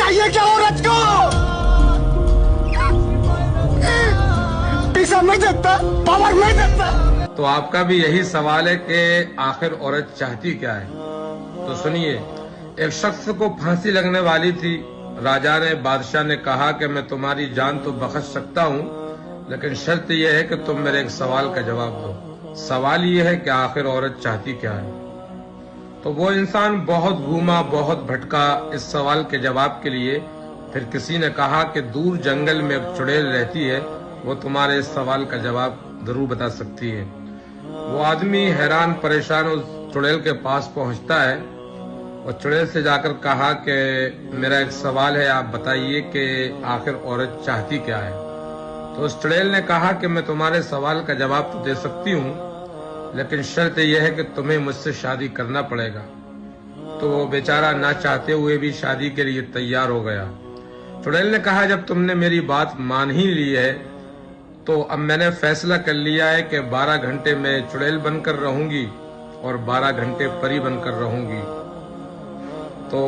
चाहिए क्या औरत को? पैसा नहीं देता, पावर नहीं देता। तो आपका भी यही सवाल है कि आखिर औरत चाहती क्या है? तो सुनिए, एक शख्स को फांसी लगने वाली थी। राजा ने, बादशाह ने कहा कि मैं तुम्हारी जान तो बख्श सकता हूँ, लेकिन शर्त यह है कि तुम मेरे एक सवाल का जवाब दो। सवाल यह है कि आखिर औरत चाहती क्या है? तो वो इंसान बहुत घूमा, बहुत भटका इस सवाल के जवाब के लिए। फिर किसी ने कहा कि दूर जंगल में एक चुड़ैल रहती है, वो तुम्हारे इस सवाल का जवाब जरूर बता सकती है। वो आदमी हैरान परेशान उस चुड़ैल के पास पहुंचता है और चुड़ैल से जाकर कहा कि मेरा एक सवाल है, आप बताइए कि आखिर औरत चाहती क्या है? तो उस चुड़ैल ने कहा कि मैं तुम्हारे सवाल का जवाब तो दे सकती हूँ, लेकिन शर्त यह है कि तुम्हें मुझसे शादी करना पड़ेगा। तो वो बेचारा ना चाहते हुए भी शादी के लिए तैयार हो गया। चुड़ैल ने कहा, जब तुमने मेरी बात मान ही ली है तो अब मैंने फैसला कर लिया है कि 12 घंटे में चुड़ैल बनकर रहूंगी और 12 घंटे परी बनकर रहूंगी। तो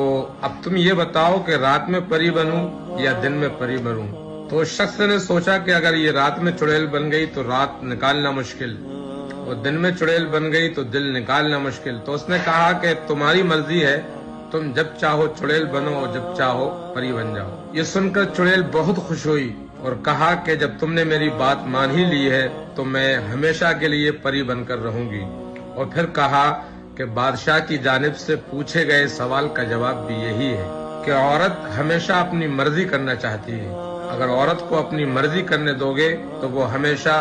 अब तुम ये बताओ कि रात में परी बनूं या दिन में परी बनूं? तो उस शख्स ने सोचा कि अगर ये रात में चुड़ैल बन गई तो रात निकालना मुश्किल, और दिन में चुड़ैल बन गई तो दिल निकालना मुश्किल। तो उसने कहा कि तुम्हारी मर्जी है, तुम जब चाहो चुड़ैल बनो और जब चाहो परी बन जाओ। ये सुनकर चुड़ैल बहुत खुश हुई और कहा कि जब तुमने मेरी बात मान ही ली है तो मैं हमेशा के लिए परी बनकर रहूंगी। और फिर कहा कि बादशाह की जानिब से पूछे गए सवाल का जवाब भी यही है कि औरत हमेशा अपनी मर्जी करना चाहती है। अगर औरत को अपनी मर्जी करने दोगे तो वो हमेशा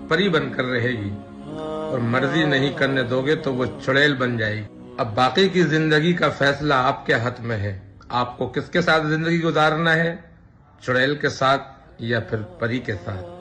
परी बनकर रहेगी, और मर्जी नहीं करने दोगे तो वो चुड़ैल बन जाएगी। अब बाकी की जिंदगी का फैसला आपके हाथ में है। आपको किसके साथ जिंदगी गुजारना है, चुड़ैल के साथ या फिर परी के साथ?